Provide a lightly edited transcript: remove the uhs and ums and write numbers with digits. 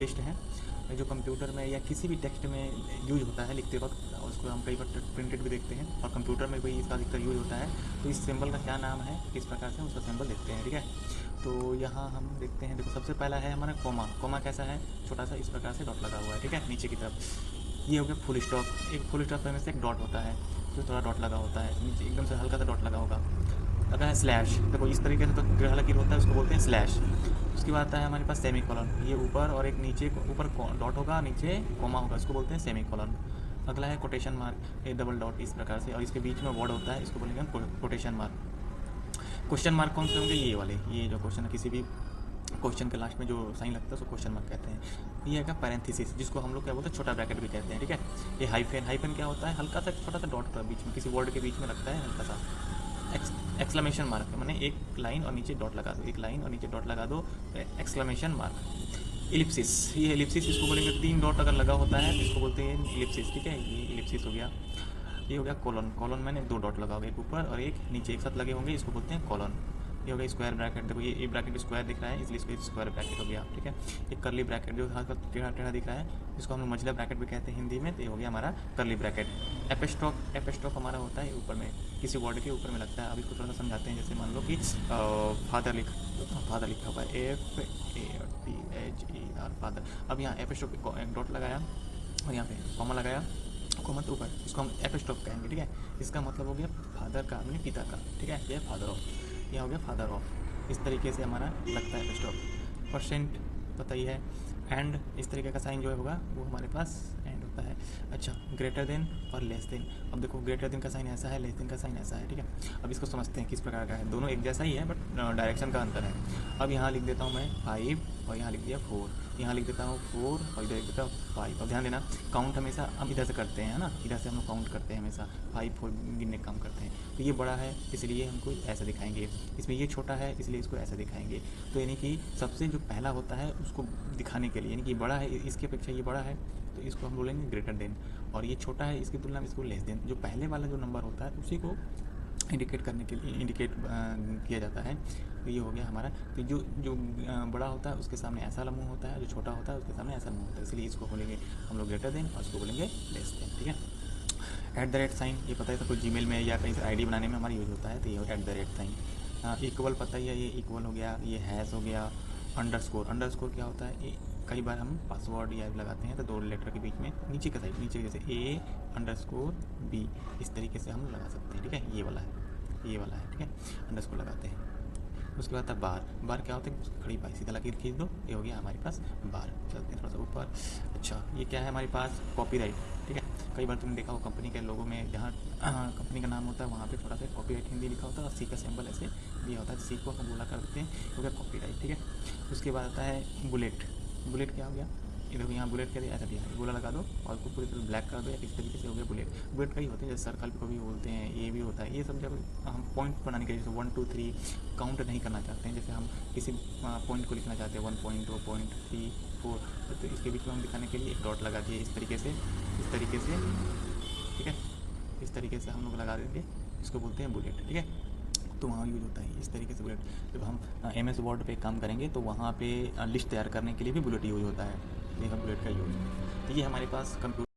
Test है जो computer में या किसी भी टेक्स्ट में यूज होता है लिखते वक्त, और उसको हम कई बार प्रिंटेड भी देखते हैं और कंप्यूटर में भी इसका अधिकतर यूज होता है। तो इस सिंबल का क्या नाम है, किस प्रकार से उसका सिंबल देखते हैं। ठीक है, तो यहाँ हम देखते हैं। देखो सबसे पहला है हमारा कोमा। कोमा कैसा है, छोटा सा इस प्रकार से डॉट लगा हुआ है। ठीक है, नीचे की तरफ। ये हो गया फुल स्टॉप। एक फुल स्टॉप में से एक डॉट होता है, जो थोड़ा डॉट लगा होता है नीचे, एकदम से हल्का सा डॉट लगा होगा। अगर है स्लैश, देखो इस तरीके से तो ग्रह लकीर होता है, उसको बोलते हैं स्लैश। उसके बाद आता है हमारे पास सेमी कॉलन। ये ऊपर और एक नीचे, ऊपर डॉट होगा, नीचे कोमा होगा, इसको बोलते हैं सेमी कॉलन। अगला है कोटेशन मार्क, ये डबल डॉट इस प्रकार से, और इसके बीच में वर्ड होता है, इसको बोलेंगे हम कोटेशन मार्क। क्वेश्चन मार्क कौन से होंगे, ये वाले, ये जो क्वेश्चन है, किसी भी क्वेश्चन के लास्ट में जो साइन लगता है उसको क्वेश्चन मार्क कहते हैं। ये है पैरेंथेसिस, जिसको हम लोग क्या बोलते हैं, छोटा ब्रैकेट भी कहते हैं। ठीक है, ये हाइफन। हाइफन क्या होता है, हल्का सा छोटा सा डॉट का बीच में, किसी वर्ड के बीच में लगता है हल्का सा। एक्सक्लेमेशन मार्क मैंने एक लाइन और नीचे डॉट लगा दो, एक लाइन और नीचे डॉट लगा दो, एक्सक्लेमेशन मार्क। इलिप्सिस, ये इलिप्सिस इसको बोलेंगे, 3 डॉट अगर लगा होता है तो इसको बोलते हैं इलिप्सिस। ठीक है, ये इलिप्सिस हो गया। ये हो गया कॉलन। कॉलन मैंने 2 डॉट लगा होगा, एक ऊपर और एक नीचे एक साथ लगे होंगे, इसको बोलते हैं कॉलन। ये हो गया स्क्वायर ब्रैकेट। देखो ये ब्रैकेट स्क्वायर दिख रहा है, इसलिए इसको स्क्वायर ब्रैकेट हो गया। ठीक है, एक करली ब्रैकेट जो हाथ पर टेढ़ा टेढ़ा दिख रहा है, इसको हम लोग मझला ब्रैकेट भी कहते हैं हिंदी में। तो ये हो गया हमारा करली ब्रैकेट। एपेस्ट्रोफ, एपेस्ट्रोफ हमारा होता है ऊपर में, किसी वर्ड के ऊपर में लगता है। अभी इसको थोड़ा सा समझाते हैं। जैसे मान लो कि फादर लिखा हुआ है, FADHER, फादर। अब यहाँ एपेस्ट्रोफ एक डॉट लगाया और यहाँ पे कॉमा लगाया, कॉमा तो ऊपर, इसको हम एपेस्ट्रोफ कहेंगे। ठीक है, इसका मतलब हो गया फादर का, अपने पिता का। ठीक है, ये फादर ऑफ, यह हो गया फादर ऑफ। इस तरीके से हमारा लगता है एपेस्ट्रोफ। परसेंट पता ही है। एंड इस तरीके का साइन जो होगा वो हमारे पास एंड होता है। अच्छा, ग्रेटर देन और लेस देन। अब देखो ग्रेटर देन का साइन ऐसा है, लेस देन का साइन ऐसा है। ठीक है, अब इसको समझते हैं किस प्रकार का है। दोनों एक जैसा ही है बट डायरेक्शन का अंतर है। अब यहाँ लिख देता हूँ मैं 5 और यहाँ लिख दिया 4, यहाँ लिख देता हूँ 4 और इधर लिख देता हूँ 5। और ध्यान देना, काउंट हमेशा हम इधर से करते हैं ना, इधर से हम लोग काउंट करते हैं हमेशा, 5 4 गिनने का काम करते हैं। तो ये बड़ा है इसलिए हमको ऐसा दिखाएंगे, इसमें ये छोटा है इसलिए इसको ऐसा दिखाएंगे। तो यानी कि सबसे जो पहला होता है उसको दिखाने के लिए, यानी कि बड़ा है इसकी अपेक्षा ये बड़ा है तो इसको हम बोलेंगे ग्रेटर देन, और ये छोटा है इसकी तुलना में इसको लेस देन। जो पहले वाला जो नंबर होता है उसी को इंडिकेट करने के लिए इंडिकेट किया जाता है। तो ये हो गया हमारा। तो जो बड़ा होता है उसके सामने ऐसा मुंह होता है, जो छोटा होता है उसके सामने ऐसा मुंह होता है, इसलिए इसको बोलेंगे हम लोग ग्रेटर देन और इसको बोलेंगे लेस देन। ठीक है, @ साइन, ये पता है सबको, जीमेल में या कहीं से आईडी बनाने में हमारा यूज़ होता है। तो ये @ साइन। इक्वल पता ही है, ये इक्वल हो गया, ये हैश हो गया। अंडरस्कोर, अंडरस्कोर क्या होता है, कई बार हम पासवर्ड या लगाते हैं तो 2 लेटर के बीच में नीचे का साइड, नीचे जैसे A_B, इस तरीके से हम लगा सकते हैं। ठीक है, ये वाला है, ये वाला है। ठीक है, अंडरस्कोर लगाते हैं। उसके बाद आता बार। बार क्या होता है, खड़ी पाई सीधा लकीर खींच दो, ये हो गया हमारे पास बार। चलते हैं थोड़ा सा ऊपर। अच्छा, ये क्या है हमारे पास, कॉपीराइट। ठीक है, कई बार तुमने देखा हो कंपनी के लोगों में, जहाँ कंपनी का नाम होता है वहाँ पे थोड़ा सा कॉपीराइट हिंदी लिखा होता है और सी का सिंबल ऐसे दिया होता है, सी को हम बोला करते हैं, हो गया कॉपीराइट। ठीक है, उसके बाद आता है बुलेट। बुलेट क्या हो गया, इधर यहाँ बुलेट क्या दिया, ऐसा दिया, गोला लगा दो और उसको पूरी तरह ब्लैक कर दो, या इस तरीके से हो गया बुलेट। बुलेट कई होते हैं, जैसे सर्कल को भी बोलते हैं, ये भी होता है। ये सब जब हम पॉइंट बनाने के लिए, जैसे 1 2 3 काउंट नहीं करना चाहते हैं, जैसे हम किसी पॉइंट को लिखना चाहते हैं 1 पॉइंट 2 पॉइंट 3 4, तो इसके बीच में हम दिखाने के लिए एक डॉट लगा दिए, इस तरीके से, इस तरीके से। ठीक है, इस तरीके से हम लोग लगा देंगे, इसको बोलते हैं बुलेट। ठीक है, तो वहाँ यूज होता है इस तरीके से बुलेट। जब हम MS वर्ड पे काम करेंगे तो वहाँ पे लिस्ट तैयार करने के लिए भी बुलेट यूज होता है, ये है बुलेट का यूज। तो ये हमारे पास कंप्यूटर